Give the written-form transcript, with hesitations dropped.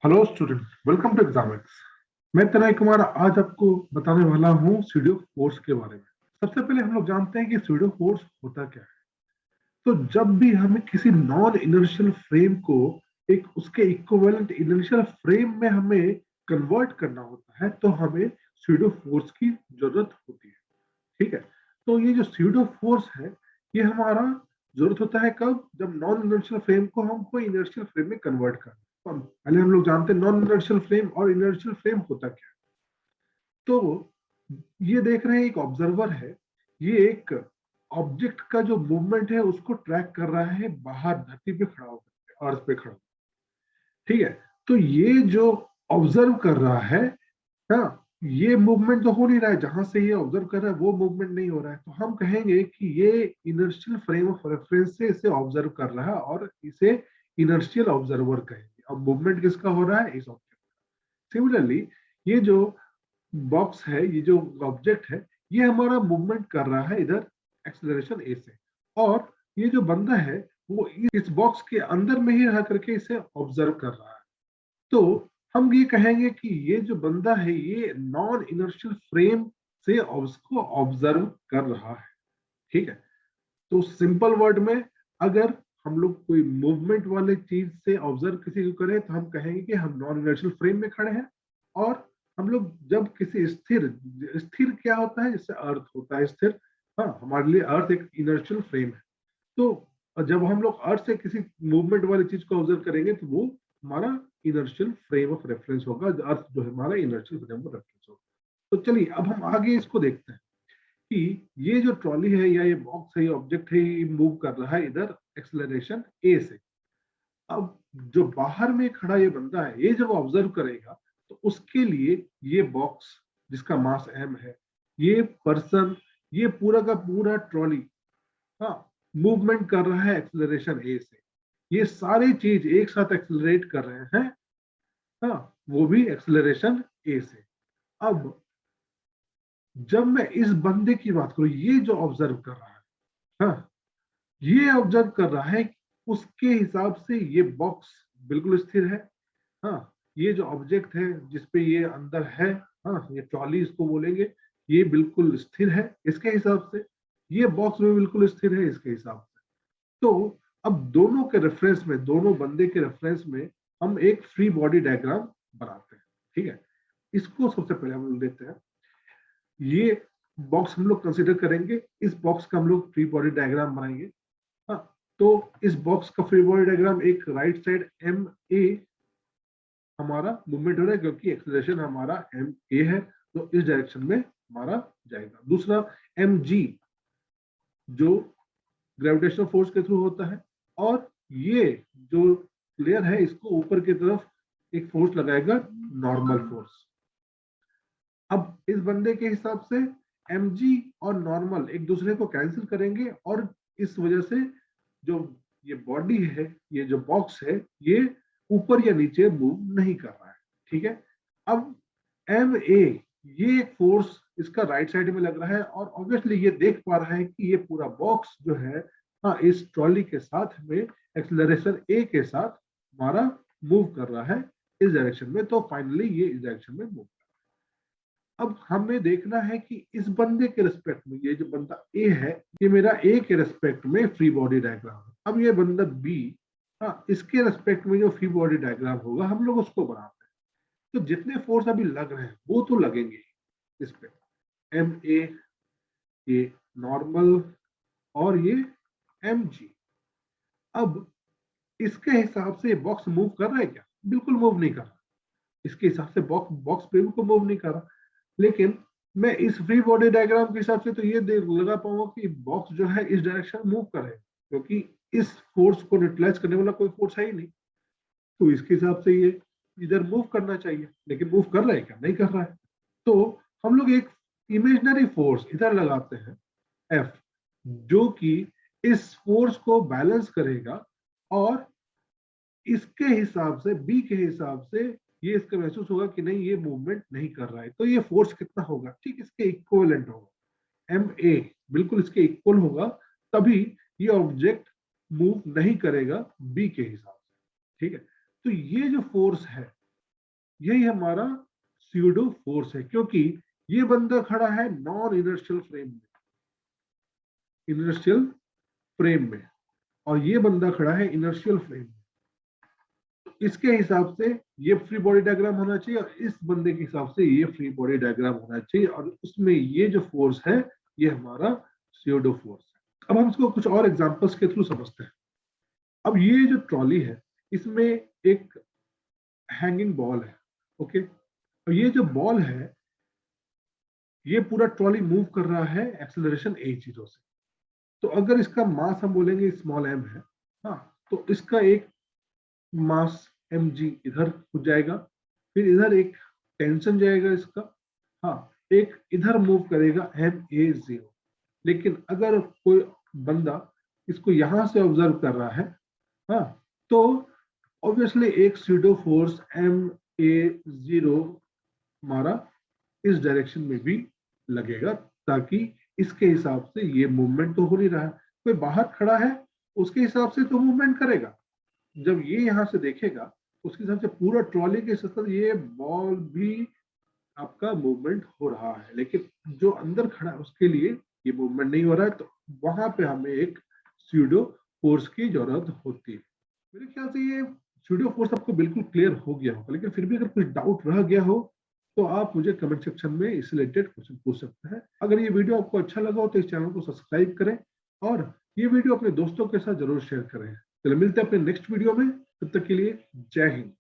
Hello students, welcome to Examix. मैं तनय कुमार आज आपको बताने वाला हूँ स्यूडो फोर्स के बारे में। सबसे पहले हम लोग जानते हैं कि स्यूडो फोर्स होता क्या है। तो जब भी हमें किसी नॉन इनर्शियल फ्रेम को एक उसके इक्विवेलेंट इनर्शियल फ्रेम में हमें कन्वर्ट करना होता है तो हमें स्यूडो फोर्स की जरूरत होती है। ठीक है। तो ये जो स्यूडो फोर्स है ये हमारा जरूरत होता है कब, जब नॉन इनर्शियल फ्रेम को हम कोई इनर्शियल फ्रेम में कन्वर्ट करना। तो पहले हम लोग जानते हैं नॉन इनर्शियल फ्रेम और इनर्शियल फ्रेम होता क्या है। तो ये देख रहे हैं एक ऑब्जर्वर है, ये एक ऑब्जेक्ट का जो मूवमेंट है उसको ट्रैक कर रहा है बाहर धरती पे खड़ा होकर, अर्थ पे खड़ा होकर। ठीक है। तो ये जो ऑब्जर्व कर रहा है, हाँ, ये मूवमेंट तो हो नहीं रहा है, जहां से ये ऑब्जर्व कर रहा है वो मूवमेंट नहीं हो रहा है, तो हम कहेंगे कि ये इनर्शियल फ्रेम ऑफ रेफरेंस से इसे ऑब्जर्व कर रहा है और इसे इनर्शियल ऑब्जर्वर कहेंगे। अब मूवमेंट किसका हो रहा है? इस ऑब्जेक्ट। सिमिलरली ये जो बॉक्स है, ये जो ऑब्जेक्ट है, ये हमारा मूवमेंट कर रहा है इधर एक्सेलरेशन ए से, और ये जो बंदा है वो इस बॉक्स के अंदर में ही रह करके इसे ऑब्जर्व कर रहा है। तो हम ये कहेंगे कि ये जो बंदा है ये नॉन इनर्शियल फ्रेम से उसको ऑब्जर्व कर रहा है। ठीक है। तो सिंपल वर्ड में, अगर हम लोग कोई मूवमेंट वाले चीज से ऑब्जर्व किसी को करें तो हम कहेंगे कि हम नॉन इनर्शियल फ्रेम में खड़े हैं। और हम लोग जब किसी स्थिर, स्थिर क्या होता है? जैसे अर्थ होता है स्थिर, हाँ, हमारे लिए अर्थ एक इनर्शियल फ्रेम है। तो जब हम लोग अर्थ से किसी मूवमेंट वाली चीज को ऑब्जर्व करेंगे तो वो हमारा इनर्शियल फ्रेम ऑफ रेफरेंस होगा, अर्थ जो है हमारा इनर्शियल फ्रेम ऑफ रेफरेंस होगा। तो चलिए अब हम आगे इसको देखते हैं कि ये जो ट्रॉली है या ये बॉक्स है, ये ऑब्जेक्ट है, ये मूव कर रहा है इधर एक्सेलरेशन ए से। अब जो बाहर में खड़ा ये बंदा है, ये जब ऑब्जर्व करेगा तो उसके लिए ये बॉक्स जिसका मास एम है, ये पर्सन, ये पूरा का पूरा ट्रॉली, हाँ, मूवमेंट कर रहा है एक्सेलरेशन ए से। ये सारी चीज एक साथ एक्सेलरेट कर रहे हैं, हाँ, वो भी एक्सेलरेशन ए से। अब जब मैं इस बंदे की बात करूं, ये जो ऑब्जर्व कर रहा है, हाँ, ये ऑब्जर्व कर रहा है, उसके हिसाब से ये बॉक्स बिल्कुल स्थिर है। हाँ, ये जो ऑब्जेक्ट है जिसपे ये अंदर है, हाँ, ये ट्रॉली इसको बोलेंगे, ये बिल्कुल स्थिर है इसके हिसाब से। ये बॉक्स भी बिल्कुल स्थिर है इसके हिसाब से। तो अब दोनों के रेफरेंस में, दोनों बंदे के रेफरेंस में हम एक फ्री बॉडी डायग्राम बनाते हैं। ठीक है। इसको सबसे पहले हम लोग लेते हैं, ये बॉक्स हम लोग कंसिडर करेंगे, इस बॉक्स का हम लोग फ्री बॉडी डायग्राम बनाएंगे। हाँ, तो इस बॉक्स का फ्री बॉडी डायग्राम, एक राइट साइड एम ए हमारा मूवमेंट हो रहा है क्योंकि एक्सेलरेशन हमारा एम ए है, तो इस डायरेक्शन में हमारा जाएगा। दूसरा एम जी जो ग्रेविटेशनल फोर्स के थ्रू होता है, और ये जो प्लेयर है इसको ऊपर की तरफ एक फोर्स लगाएगा, नॉर्मल फोर्स। अब इस बंदे के हिसाब से mg और नॉर्मल एक दूसरे को कैंसिल करेंगे, और इस वजह से जो ये बॉडी है, ये जो बॉक्स है, ये ऊपर या नीचे मूव नहीं कर रहा है। ठीक है। अब एम ए, ये एक फोर्स इसका राइट साइड में लग रहा है, और ऑब्वियसली ये देख पा रहा है कि ये पूरा बॉक्स जो है, हाँ, इस ट्रॉली के साथ में एक्सेलरेशन ए के साथ हमारा मूव कर रहा है इस डायरेक्शन में, तो फाइनली ये इस डायरेक्शन में मूव। अब हमें देखना है कि इस बंदे के रिस्पेक्ट में, ये जो बंदा ए है, ये मेरा ए के रिस्पेक्ट में फ्री बॉडी डायग्राम है। अब ये बंदा बी, हाँ, इसके रिस्पेक्ट में जो फ्री बॉडी डायग्राम होगा हम लोग उसको बनाते हैं। तो जितने फोर्स अभी लग रहे हैं वो तो लगेंगे इस पे, एम ए, ये नॉर्मल, और ये एम जी। अब इसके हिसाब से बॉक्स मूव कर रहा है क्या? बिल्कुल मूव नहीं कर रहा। इसके हिसाब से बॉक्स बॉक्स बिल्कुल मूव नहीं कर रहा। लेकिन मैं इस फ्री बॉडी डायग्राम के हिसाब से तो ये लगा पाऊंगा कि बॉक्स जो है इस डायरेक्शन मूव कर रहे हैं, क्योंकि इस फोर्स को न्यूट्रलाइज करने वाला कोई फोर्स है ही नहीं। तो इसके हिसाब से ये इधर मूव करना चाहिए, लेकिन मूव कर रहा है क्या? नहीं कर रहा है। तो हम लोग एक इमेजिनरी फोर्स इधर लगाते हैं, एफ, जो कि इस फोर्स को बैलेंस करेगा, और इसके हिसाब से, बी के हिसाब से, ये इसका महसूस होगा कि नहीं, ये मूवमेंट नहीं कर रहा है, तो ये फोर्स कितना होगा? ठीक इसके इक्विवेलेंट होगा, एम ए बिल्कुल इसके इक्वल होगा, तभी ये ऑब्जेक्ट मूव नहीं करेगा बी के हिसाब से। ठीक है। तो ये जो फोर्स है यही हमारा स्यूडो फोर्स है, क्योंकि ये बंदा खड़ा है नॉन इनर्शियल फ्रेम में, इनर्शियल फ्रेम में, और ये बंदा खड़ा है इनर्शियल फ्रेम में। इसके हिसाब से ये फ्री बॉडी डायग्राम होना चाहिए, और इस बंदे के हिसाब से ये फ्री बॉडी डायग्राम होना चाहिए, और उसमें ये जो फोर्स है ये हमारा स्यूडो फोर्स है। अब हम इसको कुछ और एग्जांपल्स के थ्रू समझते हैं। अब ये जो ट्रॉली है इसमें एक हैंगिंग बॉल है, ओके। और ये जो बॉल है ये पूरा ट्रॉली मूव कर रहा है एक्सेलरेशन a0 से। तो अगर इसका मास हम बोलेंगे स्मॉल m है, हाँ, तो इसका एक मास mg इधर हो जाएगा, फिर इधर एक टेंशन जाएगा इसका, हाँ, एक इधर मूव करेगा ma0। लेकिन अगर कोई बंदा इसको यहां से ऑब्जर्व कर रहा है, हाँ, तो ऑब्वियसली एक स्यूडो फोर्स ma0 हमारा इस डायरेक्शन में भी लगेगा, ताकि इसके हिसाब से ये मूवमेंट तो हो नहीं रहा है, कोई बाहर खड़ा है उसके हिसाब से तो मूवमेंट करेगा। जब ये यहां से देखेगा उसके हिसाब से पूरा ट्रॉली के हिसाब से ये बॉल भी आपका मूवमेंट हो रहा है, लेकिन जो अंदर खड़ा है उसके लिए ये मूवमेंट नहीं हो रहा है, तो वहां पे हमें एक स्यूडो फोर्स की जरूरत होती है। मेरे ख्याल से ये स्यूडो फोर्स आपको बिल्कुल क्लियर हो गया होगा, लेकिन फिर भी अगर कुछ डाउट रह गया हो तो आप मुझे कमेंट सेक्शन में इससे रिलेटेड क्वेश्चन पूछ सकते हैं। अगर ये वीडियो आपको अच्छा लगा हो तो इस चैनल को सब्सक्राइब करें, और ये वीडियो अपने दोस्तों के साथ जरूर शेयर करें। चलो मिलते हैं अपने नेक्स्ट वीडियो में, तब तक के लिए जय हिंद।